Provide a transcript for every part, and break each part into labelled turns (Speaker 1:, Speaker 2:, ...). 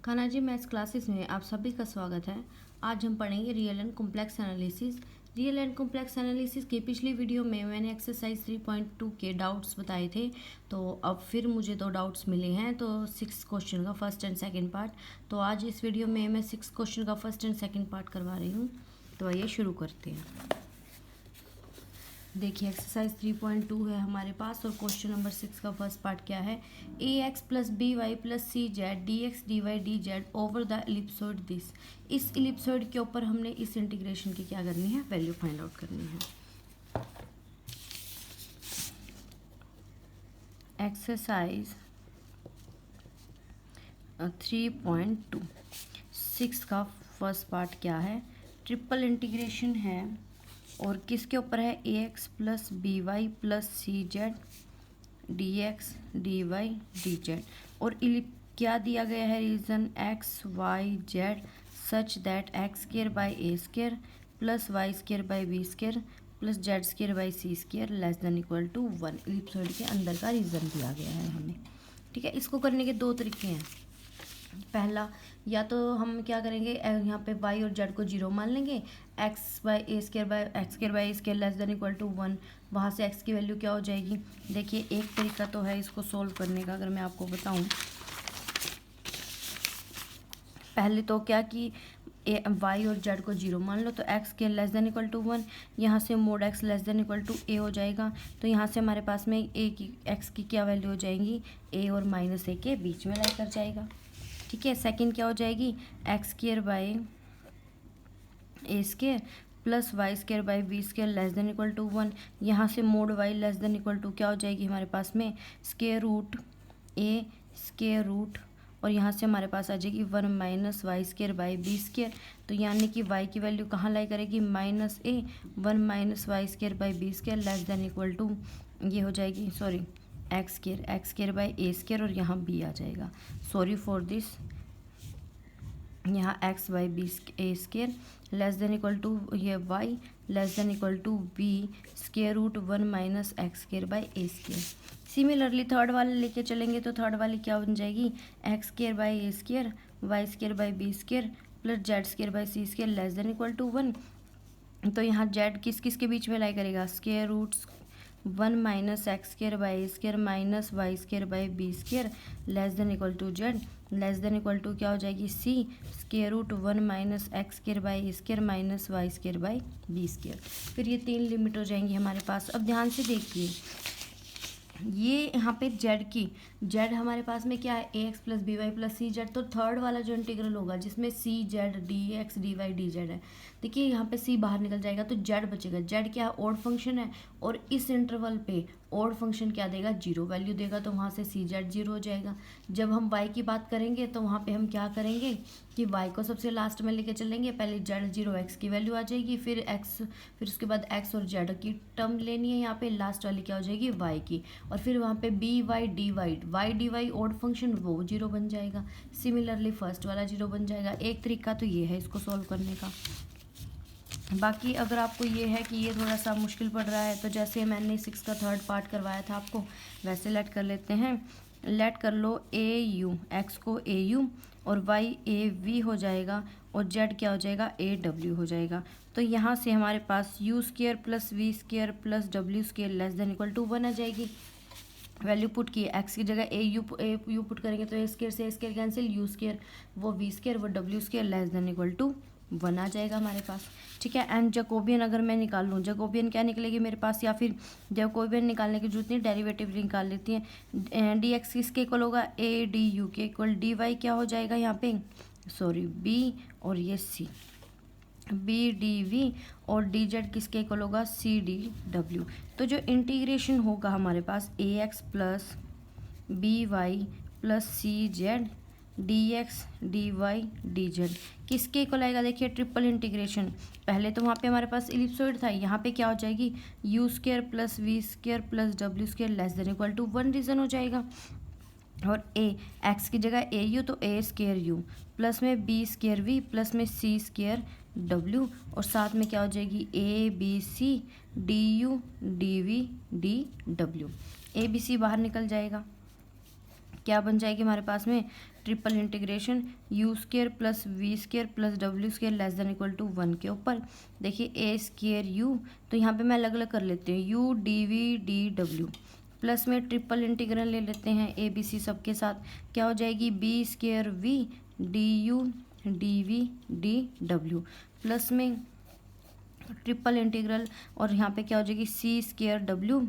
Speaker 1: Kanha ji maths classes में आप सभी का स्वागत है। आज हम पढ़ेंगे real and complex analysis. Real and complex analysis की पिछली वीडियो में मैंने एक्सरसाइज 3.2 के डाउट्स बताए थे, तो अब फिर मुझे 2 डाउट्स मिले हैं, तो 6 क्वेश्चन का फर्स्ट एंड सेकंड पार्ट। तो आज इस वीडियो में मैं 6 क्वेश्चन का फर्स्ट एंड सेकंड पार्ट करवा रही हूँ। तो आइए शुरू करते हैं। देखिए एक्सरसाइज 3.2 है हमारे पास और क्वेश्चन नंबर 6 का फर्स्ट पार्ट क्या है। A x plus b y plus c z d x D Y D z over the ellipsoid this. इस इलिप्सोइड के ऊपर हमने इस इंटीग्रेशन की क्या करनी है, वैल्यू फाइंड आउट करनी है। एक्सरसाइज 3.2 6 का फर्स्ट पार्ट क्या है, ट्रिपल इंटीग्रेशन है और किसके ऊपर है, a x plus b y plus c z d x D Y D z और क्या दिया गया है, region x y z such that x square by a square plus y square by b square plus Z square by c square less than equal to 1। Ellipsoid के अंदर का reason दिया गया है हमें। ठीक है, इसको करने के 2 तरीके हैं। पहला, या तो हम क्या करेंगे, यहाँ पे y और z को 0 मान लेंगे, x by a square by x square by square less than equal to 1। वहाँ से x की वैल्यू क्या हो जाएगी। देखिए एक तरीका तो है इसको सोल्व करने का, अगर मैं आपको बताऊँ। पहले तो क्या कि y और z को 0 मान लो, तो x के लेस देन इक्वल टू 1, यहाँ से mod x less than equal to a हो जाएगा। तो यहाँ से हमारे पास में x की क्या वैल्यू हो जाएगी, a और -a के बीच में लाई कर जाएगा। ठीक है, सेकंड क्या हो जाएगी, x square by a square plus y square by b square less than equal to 1। यहाँ से mod y less than equal to क्या हो जाएगी हमारे पास में, square root a square root, और यहाँ से हमारे पास आ जाएगी 1 minus y square by b square. तो यानी कि वाई की वैल्यू कहाँ लाई करेगी, -a 1 minus y square by b square less than equal to ये हो जाएगी, sorry x square by a square और यहाँ बी आ जाएगा, सॉरी फॉर दिस, यहाँ x by b a square less than equal to ये y less than equal to b square root 1 minus x square by a square. Similarly third वाले लेके चलेंगे, तो थर्ड वाली क्या बन जाएगी, x square by a square y square by b square plus Z square by c square less than equal to 1। तो यहाँ जेड किस किस के बीच में लाई करेगा, square root 1 minus x square by a square minus y square by b square less than equal to z less than equal to क्या हो जाएगी, c square root 1 minus x square by a square minus y square by b square. फिर ये 3 limit हो जाएंगी हमारे पास। अब ध्यान से देखिए, ये यहाँ पे जेड हमारे पास में क्या है, a x plus b y plus c z. तो थर्ड वाला जो इंटीग्रल होगा जिसमें c z d x D Y D z है, देखिए यहाँ पे सी बाहर निकल जाएगा तो जेड बचेगा। जेड क्या है, ऑड फंक्शन है और इस इंटरवल पे ऑड फंक्शन क्या देगा, 0 वैल्यू देगा, तो वहाँ से सी जेड 0 हो जाएगा। जब हम वाई की बात करेंगे तो वहाँ पे हम क्या करेंगे कि वाई को सबसे लास्ट में लेके चलेंगे, पहले जेड 0 एक्स की वैल्यू आ जाएगी, फिर एक्स, फिर उसके बाद एक्स और जेड की टर्म लेनी है, यहाँ पे लास्ट वाली क्या हो जाएगी, वाई की, और फिर वहाँ पे b y d y odd function वो 0 बन जाएगा। सिमिलरली फर्स्ट वाला 0 बन जाएगा। एक तरीका तो ये है इसको सॉल्व करने का। बाकी अगर आपको ये है कि ये थोड़ा सा मुश्किल पड़ रहा है, तो जैसे मैंने 6 का थर्ड पार्ट करवाया था आपको, वैसे लेट कर लेते हैं। लेट कर लो ए यू, एक्स को ए यू और वाई ए वी हो जाएगा और जेड क्या हो जाएगा, ए डब्ल्यू हो जाएगा। तो यहाँ से हमारे पास u square plus v square plus डब्ल्यू square less than equal to 1 आ जाएगी। वैल्यू पुट की, एक्स की जगह ए यू पुट करेंगे तो ए स्क्वायर से a square cancel, u square वो वी स्क्वायर वो डब्ल्यू square less than equal to 1 आ जाएगा हमारे पास। ठीक है, एंड जैकोबियन अगर मैं निकाल लूँ, जैकोबियन क्या निकलेगी मेरे पास, या फिर जैकोबियन निकालने की जरूरत नहीं, डेरिवेटिव निकाल लेती हैं। डी एक्स किसके इक्वल होगा, ए डी यू के इक्वल, डी वाई क्या हो जाएगा यहाँ पे, सॉरी बी और ये सी, बी डी वी और डी जेड किसके इक्वल होगा, सी डी डब्ल्यू। तो जो इंटीग्रेशन होगा हमारे पास a x plus b y plus c z d x D Y D z किसके इक्वल आएगा, देखिए ट्रिपल इंटीग्रेशन। पहले तो वहाँ पे हमारे पास इलिप्सॉइड था, यहाँ पे क्या हो जाएगी, u square plus v square plus डब्ल्यू square less than equal to 1 region हो जाएगा। और ए एक्स की जगह ए यू तो ए स्क्वायर यू प्लस में बी स्क्वायर वी प्लस में सी स्क्वायर डब्ल्यू और साथ में क्या हो जाएगी, a B c d U D we D डब्ल्यू। ए बी सी बाहर निकल जाएगा। क्या बन जाएगी हमारे पास में, triple integration u square plus v square plus डब्ल्यू square less than equal to 1 के ऊपर देखिए ए स्केयर यू, तो यहाँ पे मैं अलग अलग कर लेती हूँ, u D we D W, plus में ट्रिपल इंटीग्रल ले लेते हैं ए बी सी सबके साथ, क्या हो जाएगी b square v d U D we D W, plus में ट्रिपल इंटीग्रल और यहाँ पे क्या हो जाएगी सी स्केयर डब्ल्यू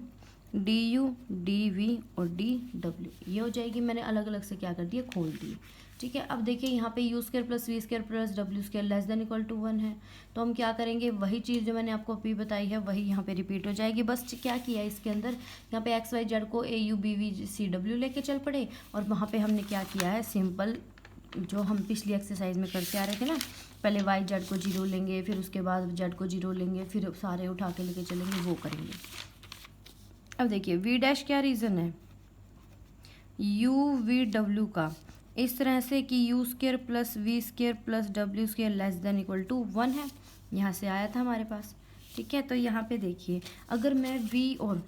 Speaker 1: डी यू डी वी और डी डब्ल्यू, ये हो जाएगी। मैंने अलग अलग से क्या कर दिया, खोल दिए। ठीक है, अब देखिए यहाँ पे u square plus v square plus डब्ल्यू square less than equal to 1 है, तो हम क्या करेंगे, वही चीज़ जो मैंने आपको अभी बताई है वही यहाँ पे रिपीट हो जाएगी। बस क्या किया इसके अंदर, यहाँ पे एक्स वाई जेड को a u b v c डब्ल्यू लेके चल पड़े, और वहाँ पे हमने क्या किया है, सिंपल जो हम पिछली एक्सरसाइज में करते आ रहे थे ना, पहले वाई जेड को 0 लेंगे, फिर उसके बाद जेड को 0 लेंगे, फिर सारे उठा के लेके चलेंगे, वो करेंगे। अब देखिए वी डैश क्या रीज़न है, यू वी डब्ल्यू का, इस तरह से कि u square plus v square plus डब्ल्यू square less than equal to 1 है, यहाँ से आया था हमारे पास। ठीक है, तो यहाँ पे देखिए अगर मैं वी और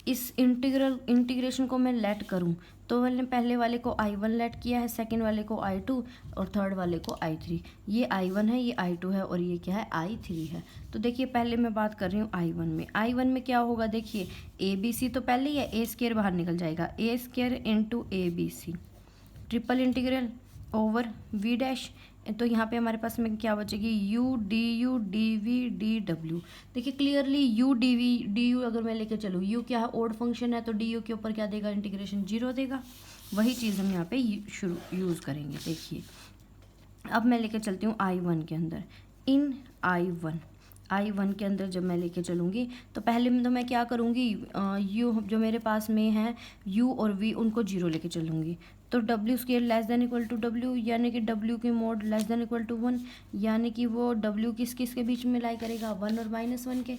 Speaker 1: इस इंटीग्रेशन को मैं लेट करूँ तो मैंने पहले वाले को I1 लेट किया है, सेकंड वाले को I2 और थर्ड वाले को I3। ये I1 है, ये I2 है और ये क्या है I3 है। तो देखिए पहले मैं बात कर रही हूँ I1 में क्या होगा, देखिए ए बी सी तो पहले ही है, ए स्केयर बाहर निकल जाएगा, a square into a B c triple integral over v dash, तो यहाँ पे हमारे पास में क्या बचेगी, यू डी वी डी डब्ल्यू। देखिए clearly u D we d u अगर मैं लेके चलूँ, यू क्या है ओड फंक्शन है, तो डी यू के ऊपर क्या देगा, इंटीग्रेशन 0 देगा। वही चीज़ हम यहाँ पे यूज़ करेंगे। देखिए अब मैं लेके चलती हूँ I1 के अंदर, इन I1 के अंदर जब मैं लेके चलूँगी तो पहले में तो मैं क्या करूँगी, यू जो मेरे पास में है यू और वी उनको 0 लेके चलूँगी, तो W square less than equal to W, यानी कि डब्ल्यू की mod less than equal to 1, यानी कि वो डब्ल्यू किस किस के बीच में लाई करेगा, 1 और -1 के।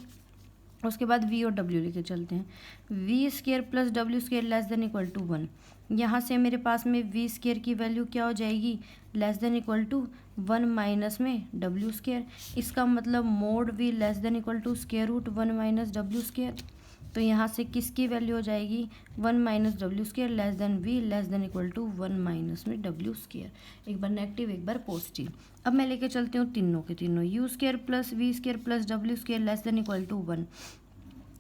Speaker 1: उसके बाद वी और डब्ल्यू लेके चलते हैं, वी स्केयर प्लस डब्ल्यू square less than equal to 1, यहाँ से मेरे पास में वी स्केयर की वैल्यू क्या हो जाएगी, less than equal to 1 minus में डब्ल्यू स्केयर, इसका मतलब mod v less than equal to square root 1 minus डब्ल्यू स्केयर, तो यहाँ से किसकी वैल्यू हो जाएगी, 1 माइनस डब्ल्यू square less than v less than equal to 1 minus में डब्ल्यू स्केयर, एक बार नेगेटिव एक बार पॉजिटिव। अब मैं लेके चलती हूँ तीनों के तीनों, u square plus v square plus डब्ल्यू square less than equal to 1,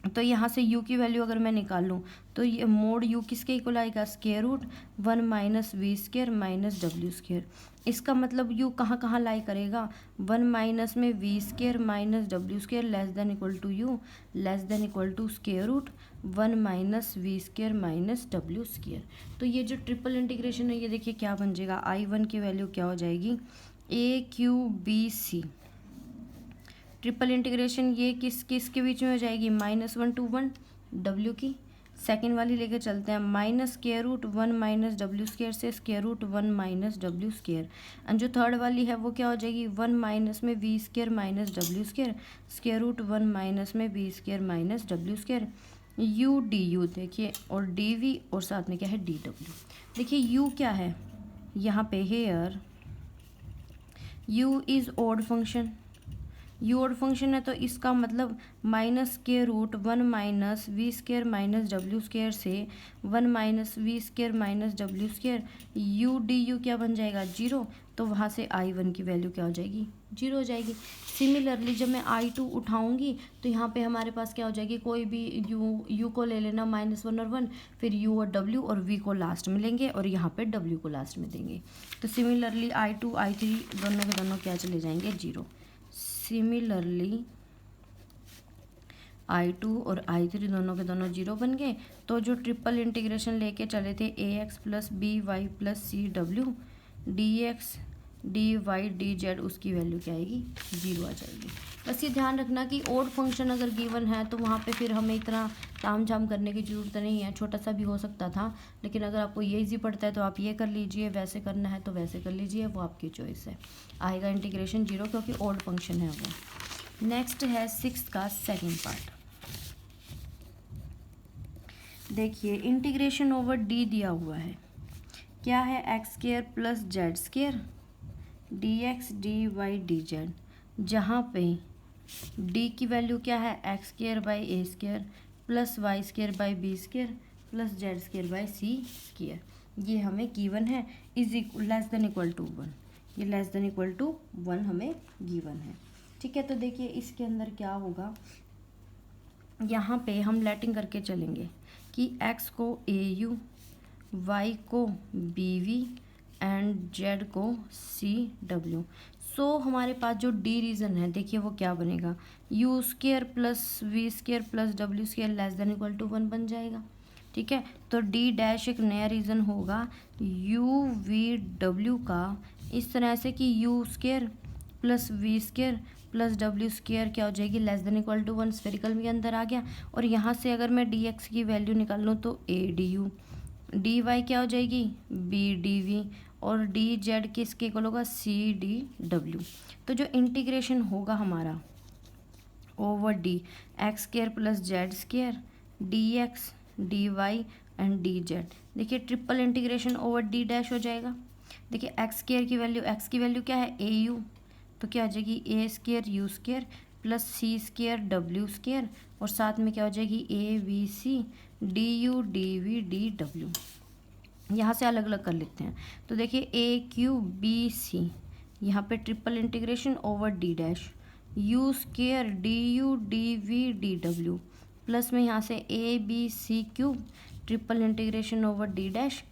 Speaker 1: तो यहाँ से u की वैल्यू अगर मैं निकाल लूँ तो ये मोड u किसके इक्वल आएगा, square root 1 minus v square minus डब्ल्यू स्केयर, इसका मतलब u कहाँ कहाँ लाई करेगा, 1 माइनस में वी स्केयर माइनस डब्ल्यू square less than equal to u less than equal to square root 1 minus v square minus डब्ल्यू स्केयर। तो ये जो ट्रिपल इंटीग्रेशन है ये देखिए क्या बन जाएगा, I1 की वैल्यू क्या हो जाएगी, a q b c triple integration ये किस किस के बीच में हो जाएगी, -1 to 1 डब्ल्यू की। सेकेंड वाली लेके चलते हैं, माइनस स्केयर रूट 1 माइनस डब्ल्यू स्केयर से स्केयर रूट 1 माइनस डब्ल्यू स्केयर, एंड जो थर्ड वाली है वो क्या हो जाएगी, 1 माइनस में वी स्केयर माइनस डब्ल्यू स्केयर स्केयर रूट 1 माइनस में वी स्केयर माइनस डब्ल्यू स्केयर, यू डी यू देखिए और डी वी और साथ में क्या है डी डब्ल्यू। देखिए यू क्या है यहाँ पे, here u is odd function, u odd function है तो इसका मतलब minus square root 1 minus v square minus डब्ल्यू स्केयर से 1 माइनस वी स्केयर माइनस डब्ल्यू स्केयर, यू डी यू क्या बन जाएगा 0, तो वहाँ से I1 की वैल्यू क्या हो जाएगी 0 हो जाएगी। सिमिलरली जब मैं I2 उठाऊंगी तो यहाँ पे हमारे पास क्या हो जाएगी, कोई भी यू को ले लेना -1 और 1, फिर यू और डब्ल्यू और वी को लास्ट में लेंगे और यहाँ पे डब्ल्यू को लास्ट में देंगे, तो सिमिलरली I2 I3 दोनों के दोनों क्या चले जाएंगे 0। सिमिलरली I2 और I3 दोनों के दोनों 0 बन गए, तो जो ट्रिपल इंटीग्रेशन लेके चले थे ax plus b y plus c डब्ल्यू d x D Y D z, उसकी वैल्यू क्या आएगी 0 आ जाएगी। बस ये ध्यान रखना कि ओड फंक्शन अगर गिवन है तो वहाँ पे फिर हमें इतना ताम झाम करने की ज़रूरत नहीं है, छोटा सा भी हो सकता था, लेकिन अगर आपको ये इजी पड़ता है तो आप ये कर लीजिए, वैसे करना है तो वैसे कर लीजिए, वो आपकी चॉइस है। आएगा इंटीग्रेशन 0 क्योंकि ओड फंक्शन है वो। नेक्स्ट है 6th का सेकेंड पार्ट। देखिए इंटीग्रेशन ओवर डी दिया हुआ है, क्या है x square plus z square D x D Y D z, जहाँ पे डी की वैल्यू क्या है x square by a square plus y square by b square plus z square by c square, ये हमें गिवन है, is less than equal to 1, ये less than equal to 1 हमें गिवन है। ठीक है, तो देखिए इसके अंदर क्या होगा, यहाँ पे हम लेटिंग करके चलेंगे कि x को AU, y को BV एंड z को CW। सो हमारे पास जो डी रीज़न है देखिए वो क्या बनेगा, u square plus v square plus डब्ल्यू square less than equal to 1 बन जाएगा। ठीक है, तो डी डैश एक नया रीज़न होगा यू वी डब्ल्यू का, इस तरह से कि u square plus v square plus डब्ल्यू स्केयर क्या हो जाएगी, less than equal to 1, spherical के अंदर आ गया। और यहाँ से अगर मैं डी एक्स की वैल्यू निकाल लूँ तो a d you, d y क्या हो जाएगी बी डी वी, और डी जेड किसके इक्वल होगा सी डी डब्ल्यू। तो जो इंटीग्रेशन होगा हमारा over d x square plus z square D x D y and d z, देखिए triple integration over D dash हो जाएगा। देखिए एक्स स्केयर की वैल्यू, एक्स की वैल्यू क्या है ए यू, तो क्या हो जाएगी a square U square plus C square W square, और साथ में क्या हो जाएगी a B c d U D we D डब्ल्यू। यहाँ से अलग अलग कर लेते हैं, तो देखिए ए क्यू बी सी, यहाँ पे triple integration over D dash U square D U D we D W, plus में यहाँ से A B C cube triple integration over D dash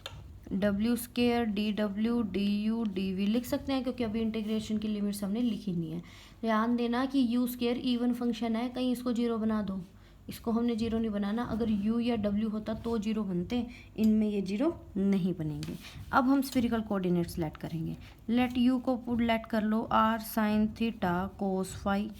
Speaker 1: W square D W D U D V लिख सकते हैं, क्योंकि अभी integration की limits हमने लिखी नहीं है। ध्यान देना कि यू स्केयर इवन फंक्शन है, कहीं इसको जीरो बना दो, इसको हमने जीरो नहीं बनाना, अगर यू या डब्ल्यू होता तो जीरो बनते, इनमें ये जीरो नहीं बनेंगे। अब हम स्फेरिकल कोऑर्डिनेट्स लेट करेंगे, लेट यू को पुट लेट कर लो r sine theta cos phi,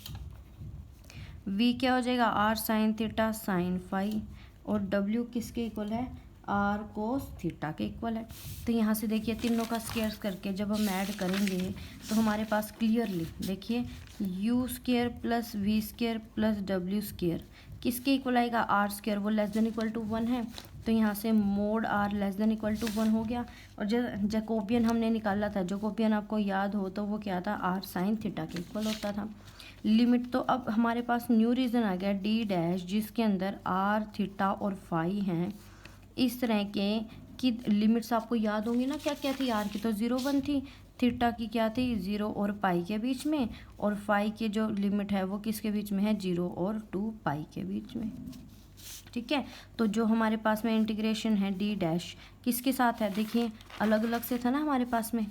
Speaker 1: v क्या हो जाएगा r sine theta sine phi, और डब्ल्यू किसके इक्वल है आर कोस थीटा के इक्वल है। तो यहाँ से देखिए तीनों का स्केयर्स करके जब हम ऐड करेंगे तो हमारे पास क्लियरली देखिए u square plus v square plus डब्ल्यू स्केयर किसके इक्वल आएगा आर स्केयर, वो लेस देन इक्वल टू 1 है, तो यहाँ से mod r less than equal to 1 हो गया। और जैकोबियन हमने निकाला था, जैकोबियन आपको याद हो तो वो क्या था आर साइन थीटा के इक्वल होता था। लिमिट तो अब हमारे पास न्यू रीज़न आ गया डी डैश, जिसके अंदर आर थीटा और फाई हैं। इस तरह के की लिमिट्स आपको याद होंगी ना, क्या क्या थी, आर की तो 0 1 थी, थीटा की क्या थी 0 और पाई के बीच में, और फाई की जो लिमिट है वो किसके बीच में है 0 और 2 पाई के बीच में। ठीक है, तो जो हमारे पास में इंटीग्रेशन है डी डैश किसके साथ है, देखिए अलग अलग से था ना हमारे पास में,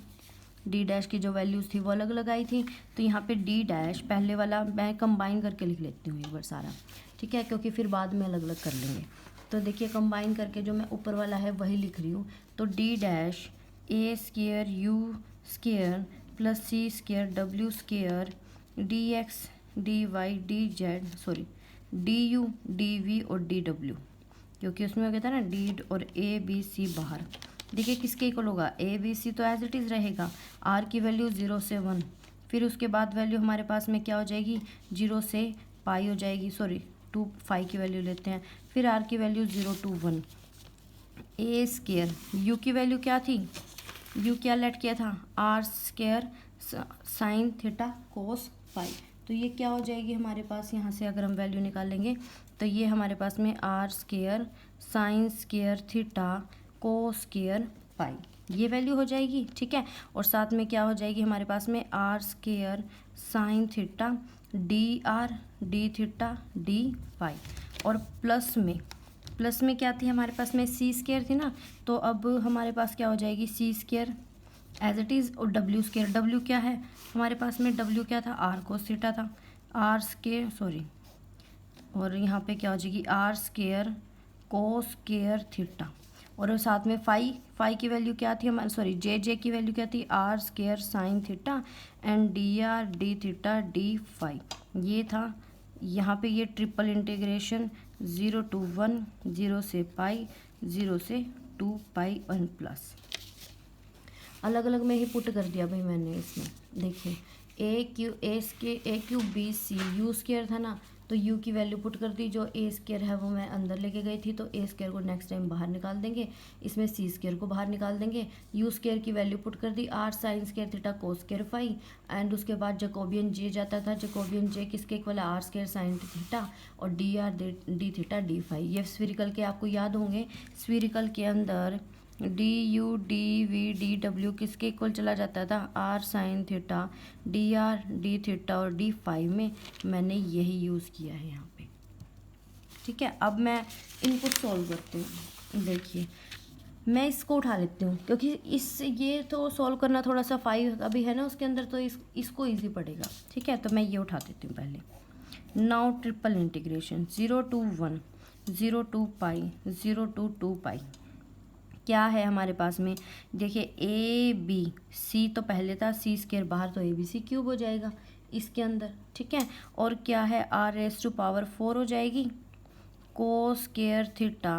Speaker 1: डी डैश की जो वैल्यूज़ थी वो अलग अलग आई थी, तो यहाँ पे डी डैश पहले वाला मैं कंबाइन करके लिख लेती हूँ एक बार सारा, ठीक है, क्योंकि फिर बाद में अलग अलग कर लेंगे। तो देखिए कंबाइन करके जो मैं ऊपर वाला है वही लिख रही हूँ, तो D dash A square U square plus C square W square D x D Y D Z sorry D U D we और डी डब्ल्यू, क्योंकि उसमें हो गया था ना डी और ए बी सी बाहर। देखिए किसके इक्वल होगा ए बी सी, तो एज इट इज़ रहेगा आर की वैल्यू 0 से 1, फिर उसके बाद वैल्यू हमारे पास में क्या हो जाएगी 0 से पाई हो जाएगी, सॉरी 2 फाई की वैल्यू लेते हैं, फिर आर की value 0 to 1, A square U की वैल्यू क्या थी, यू क्या लेट किया था R square sine theta cos phi, तो ये क्या हो जाएगी हमारे पास, यहाँ से अगर हम वैल्यू निकालेंगे तो ये हमारे पास में R square sine square theta cos square pi ये वैल्यू हो जाएगी। ठीक है, और साथ में क्या हो जाएगी हमारे पास में R square sine theta D R D theta D phi, और प्लस में क्या थी हमारे पास में सी स्केयर थी ना, तो अब हमारे पास क्या हो जाएगी सी स्केयर एज इट इज़, और डब्ल्यू स्केयर, डब्ल्यू क्या है हमारे पास में, डब्ल्यू क्या था आर कोस थीटा था, आर स्केयर सॉरी, और यहाँ पे क्या हो जाएगी R square cos square theta, और साथ में फाई की वैल्यू क्या थी हमारे, सॉरी जे की वैल्यू क्या थी R square sine theta and D R D theta D phi, ये था। यहाँ पे ये ट्रिपल इंटीग्रेशन 0 to 1 0 से पाई 0 से 2 पाई 1 प्लस, अलग अलग में ही पुट कर दिया भाई मैंने इसमें। देखिए a q b c u square था ना, तो u की वैल्यू पुट कर दी, जो ए स्क्वायर है वो मैं अंदर लेके गई थी, तो ए स्क्वायर को नेक्स्ट टाइम बाहर निकाल देंगे, इसमें सी स्क्वायर को बाहर निकाल देंगे, यू स्क्वायर की वैल्यू पुट कर दी, r sine square theta cos square phi, and उसके बाद जैकोबियन जे जाता था, जैकोबियन जे किसके इक्वल है, आर स्क्वायर साइन थीटा और D R D theta D phi. ये स्फीरिकल के आपको याद होंगे, स्फीरिकल के अंदर D U D we D W किसके इक्वल चला जाता था, R sine theta D R D theta और डी फाइव में मैंने यही यूज़ किया है यहाँ पे। ठीक है, अब मैं इनको सॉल्व करती हूँ। देखिए मैं इसको उठा लेती हूँ क्योंकि ये तो सॉल्व करना थोड़ा सा फाइव अभी है ना उसके अंदर, तो इसको ईजी पड़ेगा। ठीक है, तो मैं ये उठा देती हूँ पहले। Now triple integration 0 to 1 0 to pi 0 to 2 pi क्या है हमारे पास में, देखिए ए बी सी तो पहले था, सी स्क्वायर बाहर, तो ए बी सी क्यूब हो जाएगा इसके अंदर। ठीक है, और क्या है, आर रेस टू पावर 4 हो जाएगी, कोस square theta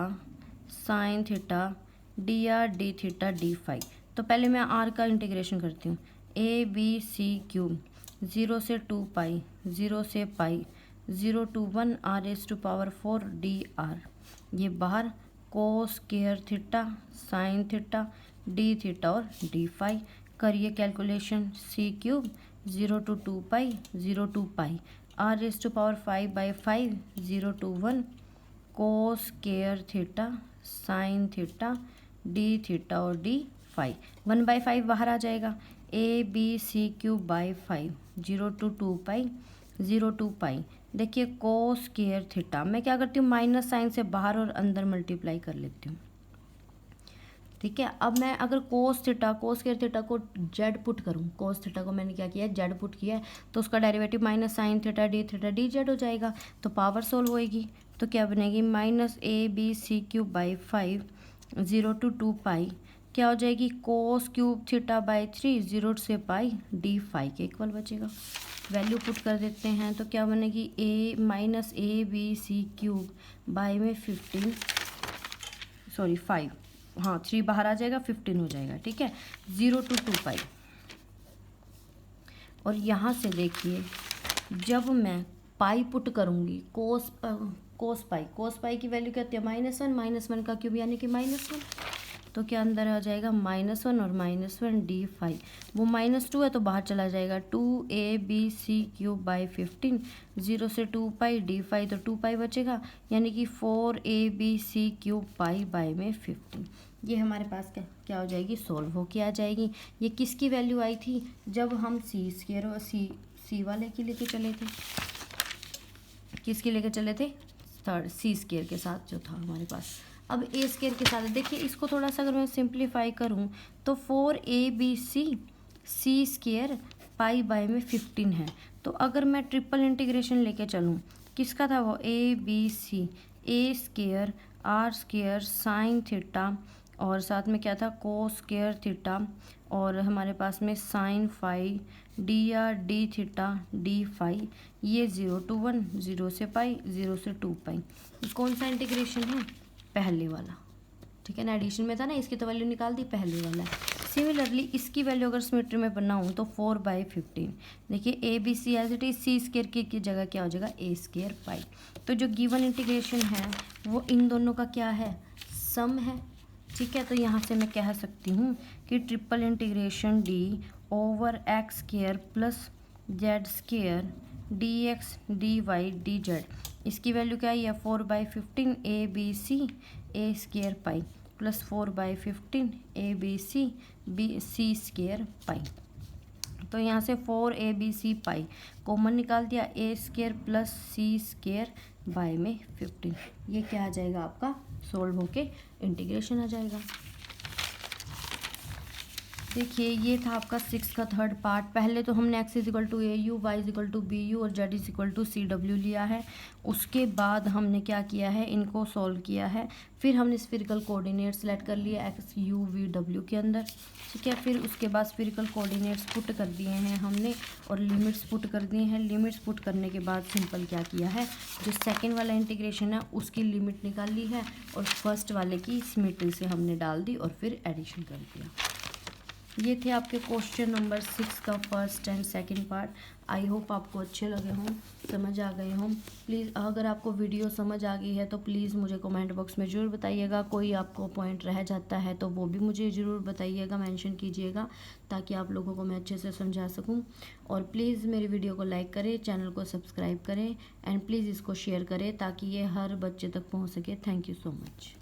Speaker 1: sine theta D R D theta D five. तो पहले मैं आर का इंटीग्रेशन करती हूँ, ए बी सी क्यूब 0 से 2 पाई 0 से pi 0 to 1 R raise to power 4 D R, ये बाहर cos square theta sine theta D theta और डी फाई। करिए calculation, C cube 0 to 2 pi 0 to pi R raise to power 5/5 0 to 1 cos square theta sine theta D theta और D phi. 1/5 बाहर आ जाएगा, A B C cube by 5 0 to 2 pi 0 to पाई। देखिए कोस square theta मैं क्या करती हूँ, minus sign से बाहर और अंदर मल्टीप्लाई कर लेती हूँ। ठीक है, अब मैं अगर कोस स्क्वायर थीटा को जेड पुट करूँ, कोस थीटा को मैंने क्या किया है, जेड पुट किया है, तो उसका derivative minus sine theta D Z हो जाएगा, तो पावर सोल्व होएगी। तो क्या बनेगी, minus A B C cube by 5 0 to 2 pi क्या हो जाएगी, कोस क्यूब थीटा बाई 3 0 से पाई डी फाइव के इक्वल बचेगा। वैल्यू पुट कर देते हैं तो क्या बनेगी, a minus A B C cube by में 5 हाँ 3 बाहर आ जाएगा 15 हो जाएगा। ठीक है, 0 to 2 पाई। और यहाँ से देखिए जब मैं पाई पुट करूँगी, कोस पाई की वैल्यू क्या होती है, -1 का क्यूब यानी कि -1, तो क्या अंदर आ जाएगा -1 और -1 डी फाइव, वो -2 है तो बाहर चला जाएगा, 2 A B C cube by 15 0 से 2 पाई डी फाइव, तो 2 पाई बचेगा यानी कि 4 A B C cube pi by में 15। ये हमारे पास क्या हो जाएगी, सोल्व होके आ जाएगी। ये किसकी वैल्यू आई थी, जब हम सी स्क्वायर और सी वाले की लेके चले थे, किसकी लेके चले थे, थर्ड सी स्क्वायर के साथ जो था हमारे पास। अब ए स्क्वायर के साथ देखिए इसको थोड़ा सा अगर मैं सिंप्लीफाई करूं तो 4 A B C square pi by में 15 है। तो अगर मैं ट्रिपल इंटीग्रेशन लेके चलूं, किसका था वो, A B C A square R square sine theta और साथ में क्या था, कोस स्क्वायर थीटा और हमारे पास में sine phi D R D theta D phi, ये 0 to 1 0 से पाई 0 से 2 पाई। कौन सा इंटीग्रेशन है, पहले वाला। ठीक है ना, एडिशन में था ना, इसकी तो वैल्यू निकाल दी, पहले वाला। सिमिलरली इसकी वैल्यू अगर सिमेट्री में बनाऊँ तो 4/15। देखिए A B C as it is C square की जगह क्या हो जाएगा, ए स्क्वायर पाई। तो जो गिवन इंटीग्रेशन है वो इन दोनों का क्या है, सम है। ठीक है, तो यहाँ से मैं कह सकती हूँ कि triple integration D over X square plus Z square D x D Y D Z, इसकी वैल्यू क्या है, 4/15 A B C A square pi plus 4/15 A B C square pi. तो यहाँ से 4 A B C pi common निकाल दिया, a square plus c square by में 15, ये क्या आ जाएगा आपका, सोल्व होके इंटीग्रेशन आ जाएगा। देखिए ये था आपका 6 का थर्ड पार्ट। पहले तो हमने x = AU, y = BU और z = CW लिया है। उसके बाद हमने क्या किया है, इनको सॉल्व किया है। फिर हमने स्फीरिकल कोऑर्डिनेट सेलेक्ट कर लिया x u v w के अंदर। ठीक है, फिर उसके बाद स्फीरिकल कोऑर्डिनेट्स पुट कर दिए हैं हमने और लिमिट्स पुट कर दिए हैं। लिमिट्स पुट करने के बाद सिंपल क्या किया है, जो सेकेंड वाला इंटीग्रेशन है उसकी लिमिट निकाल ली है और फर्स्ट वाले की सिमेट्री से हमने डाल दी और फिर एडिशन कर दिया। ये थे आपके क्वेश्चन नंबर 6 का first and second part. I hope आपको अच्छे लगे हों, समझ आ गए हों। प्लीज़ अगर आपको वीडियो समझ आ गई है तो प्लीज़ मुझे कमेंट बॉक्स में ज़रूर बताइएगा। कोई आपको पॉइंट रह जाता है तो वो भी मुझे ज़रूर बताइएगा, मेंशन कीजिएगा, ताकि आप लोगों को मैं अच्छे से समझा सकूं। और प्लीज़ मेरी वीडियो को लाइक करें, चैनल को सब्सक्राइब करें एंड प्लीज़ इसको शेयर करें ताकि ये हर बच्चे तक पहुँच सके। Thank you so much.